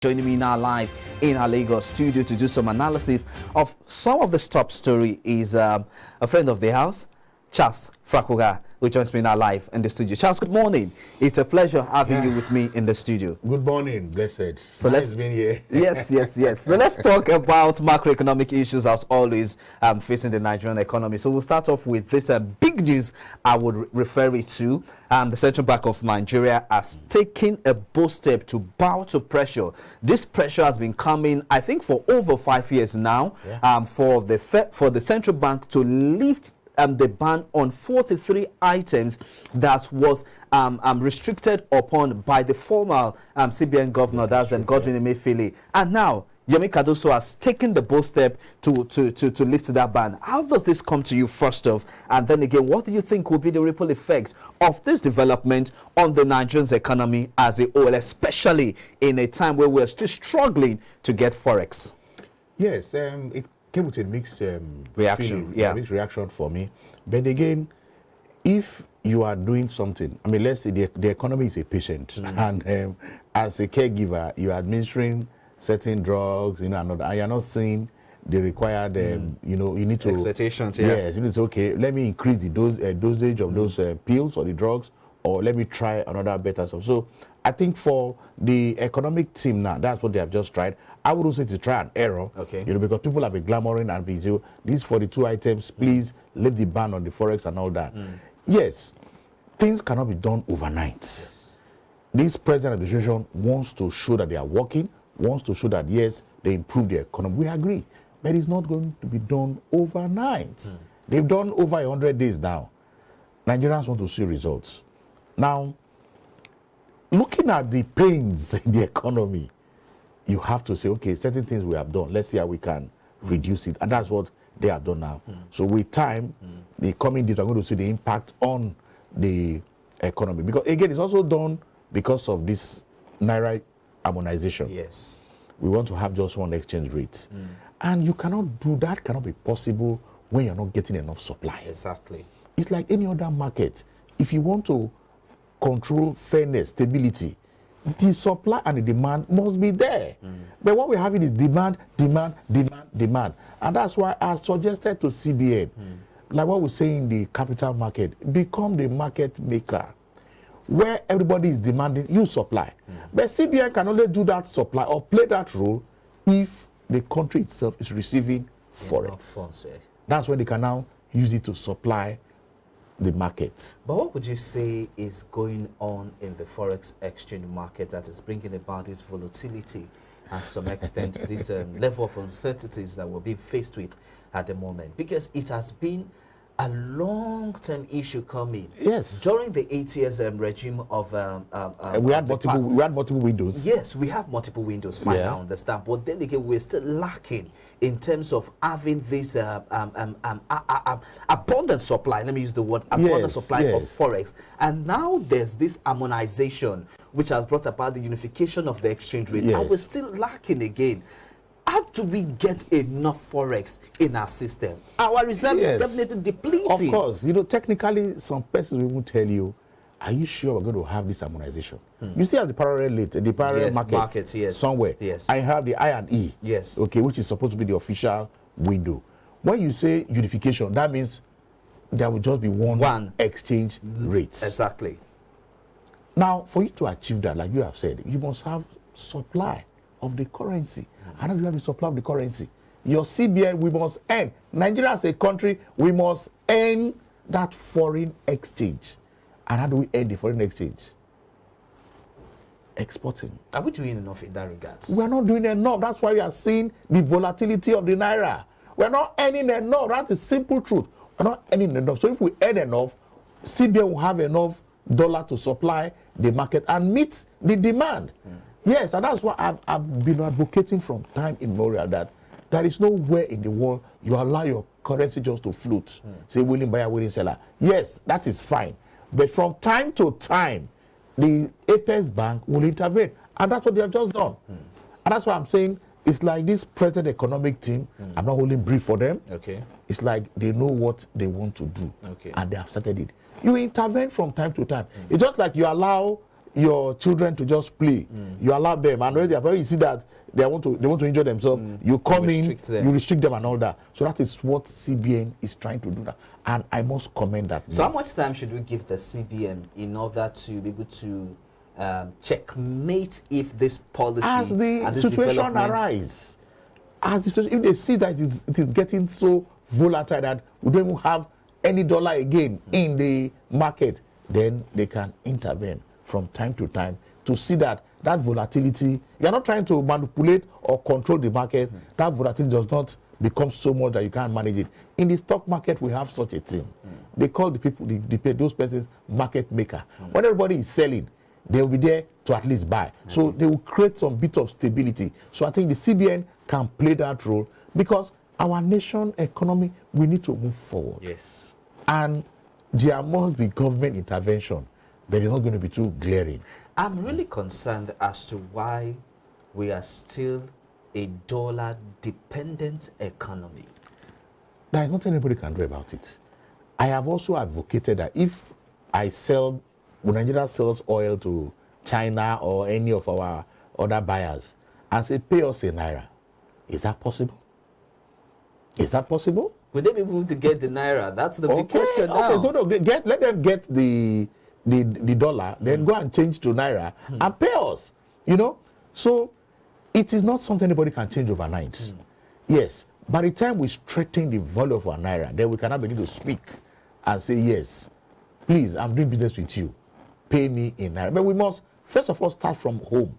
Joining me now live in our Lagos studio to do some analysis of some of the top story is a friend of the house, Charles Frakoga, who joins me now live in the studio. Charles, good morning. It's a pleasure having you with me in the studio. Good morning, blessed. So nice being here. Yes. So let's talk about macroeconomic issues as always facing the Nigerian economy. So we'll start off with this big news I would refer it to. The Central Bank of Nigeria has taken a bold step to bow to pressure. This pressure has been coming, I think, for over 5 years now, for the Central Bank to lift the ban on 43 items that was restricted upon by the former CBN governor, that's Godwin Emefiele. And now, Yemi Cardoso has taken the bold step to lift that ban. How does this come to you, first off? And then again, what do you think will be the ripple effect of this development on the Nigerian economy as a whole, especially in a time where we're still struggling to get Forex? Yes, it came with a mixed reaction. Mixed reaction for me. But again, if you are doing something, I mean, let's say the economy is a patient, and as a caregiver, you are administering certain drugs, and you're not seeing the required, you need to expectations. Yes, you need to say, okay, let me increase the dosage of those pills or the drugs, or let me try another better stuff. So I think for the economic team now, that's what they have just tried. I wouldn't say to try and error, because people have been clamoring and been saying, these 42 items, please lift the ban on the Forex and all that. Yes, things cannot be done overnight. This present administration wants to show that they are working, wants to show that, yes, they improve the economy. We agree, but it's not going to be done overnight. They've done over 100 days now. Nigerians want to see results. Now, looking at the pains in the economy, you have to say, okay, certain things we have done, let's see how we can reduce it. And that's what they have done now. So with time, the coming days, we're going to see the impact on the economy. Because again, it's also done because of this naira harmonization. Yes. We want to have just one exchange rate. And you cannot do that, cannot be possible when you're not getting enough supply. Exactly. It's like any other market. If you want to control fairness, stability, the supply and the demand must be there. But what we're having is demand. And that's why I suggested to CBN, like what we say in the capital market, become the market maker, where everybody is demanding, you supply. But CBN can only do that supply or play that role if the country itself is receiving Forex. That's when they can now use it to supply the market. But what would you say is going on in the Forex exchange market that is bringing about this volatility and to some extent this level of uncertainties that we're being faced with at the moment? Because it has been a long-term issue coming. Yes. During the 8 years regime of we had multiple windows. Yes, we have multiple windows. Fine, I understand. But then again, we're still lacking in terms of having this abundant supply. Let me use the word abundant supply of Forex. And now there's this harmonization, which has brought about the unification of the exchange rate. And we're still lacking again. How do we get enough Forex in our system? Our reserve is definitely depleting. Of course. Technically, some persons will tell you, are you sure we're going to have this harmonization? You still have the parallel rate, the parallel markets somewhere. I have the I and E, which is supposed to be the official window. When you say unification, that means there will just be one exchange rate. Exactly. Now, for you to achieve that, like you have said, you must have supply of the currency. How do you have the supply of the currency? Your CBN, we must earn. Nigeria as a country, we must earn that foreign exchange. And how do we earn the foreign exchange? Exporting. Are we doing enough in that regard? We are not doing enough. That's why we are seeing the volatility of the naira. We are not earning enough. That's the simple truth. We are not earning enough. So if we earn enough, CBN will have enough dollar to supply the market and meet the demand. Yes, and that's what I've been advocating from time immemorial, that there is nowhere in the world you allow your currency just to float. Say willing buyer, willing seller. Yes, that is fine. But from time to time, the Apex Bank will intervene. And that's what they have just done. And that's why I'm saying it's like this present economic team, I'm not holding brief for them. It's like they know what they want to do. And they have started it. You intervene from time to time. It's just like you allow your children to just play. You allow them, and when you see that they want to injure themselves, you come in, you restrict them and all that. So that is what CBN is trying to do now, and I must commend that. So how much time should we give the CBN in order to be able to checkmate if this policy as the situation arises, if they see that it is getting so volatile that we don't even have any dollar again in the market, then they can intervene from time to time to see that volatility, you are not trying to manipulate or control the market, that volatility does not become so much that you can't manage it. In the stock market, we have such a thing. They call the people, those persons, market maker. When everybody is selling, they will be there to at least buy. So they will create some bit of stability. So I think the CBN can play that role, because our nation economy, we need to move forward. Yes. And there must be government intervention, but it's not going to be too glaring. I'm really concerned as to why we are still a dollar-dependent economy. There is nothing anybody can do about it. I have also advocated that if when Nigeria sells oil to China or any of our other buyers, and say, pay us in naira, is that possible? Is that possible? Would they be able to get the naira? That's the big question now. Okay, let them get the dollar, then go and change to naira and pay us. So it is not something anybody can change overnight. Yes, by the time we straighten the value of our naira, then we cannot begin to speak and say, yes, please, I'm doing business with you, pay me in naira. But we must first of all start from home.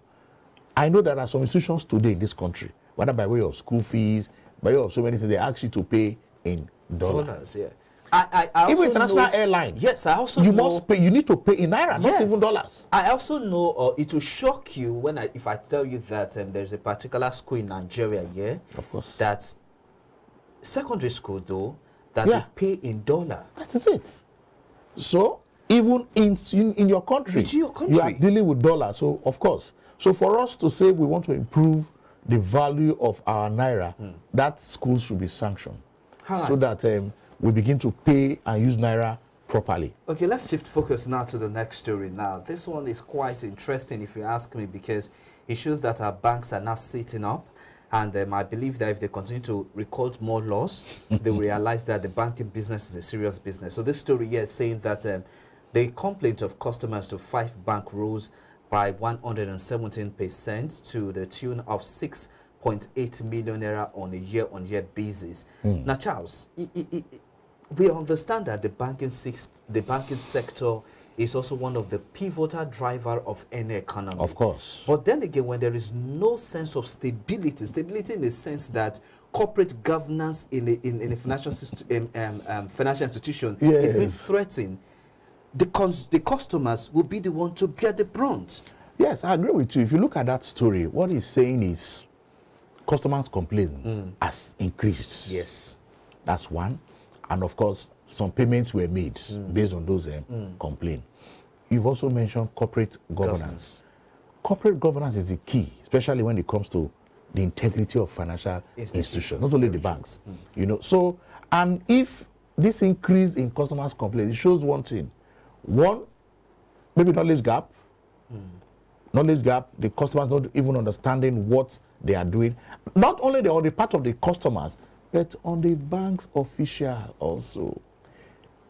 I know there are some institutions today in this country, whether by way of school fees, by way of so many things, they ask you to pay in dollars. Yeah. I also even international know, airline. Yes, I also you know, must pay. You need to pay in naira, not even dollars. I also know, it will shock you if I tell you that there's a particular school in Nigeria, of course, that's secondary school though, that they pay in dollar. That is it. So even in your country, you are dealing with dollars. So of course, so for us to say we want to improve the value of our naira, that schools should be sanctioned, so that we begin to pay and use naira properly. Okay, let's shift focus now to the next story. Now, this one is quite interesting if you ask me, because it shows that our banks are now sitting up, and I believe that if they continue to record more laws, they will realize that the banking business is a serious business. So this story here is saying that the complaint of customers to 5 banks rose by 117% to the tune of 6.8 million naira on a year-on-year basis. Now, Charles, we understand that the banking sector is also one of the pivotal driver of any economy. Of course. But then again, when there is no sense of stability in the sense that corporate governance in a financial institution is being threatened, the customers will be the one to bear the brunt. Yes, I agree with you. If you look at that story, what he's saying is customers' complaint has increased. Yes. That's one. And of course, some payments were made based on those complaints. You've also mentioned corporate governance. Corporate governance is the key, especially when it comes to the integrity of financial institutions, not only the banks. So, and if this increase in customers' complaints, it shows one thing. One, maybe knowledge gap. Knowledge gap, the customers not even understanding what they are doing. Not only on the part of the customers, but on the bank's official also.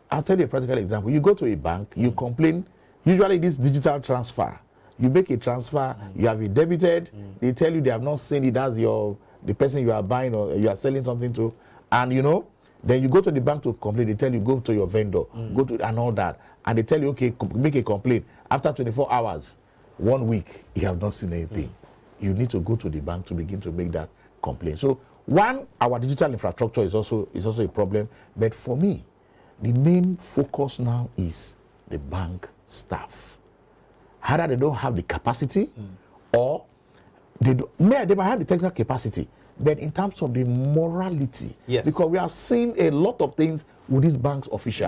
I'll tell you a practical example. You go to a bank, you complain, usually this digital transfer. You make a transfer, you have it debited, they tell you they have not seen it as the person you are buying or you are selling something to, and then you go to the bank to complain, they tell you go to your vendor, go to and all that, and they tell you, okay, make a complaint. After 24 hours, 1 week, you have not seen anything. You need to go to the bank to begin to make that complaint. So one, our digital infrastructure is also a problem. But for me, the main focus now is the bank staff. Either they don't have the capacity, or they might have the technical capacity, but in terms of the morality, because we have seen a lot of things with these banks officials.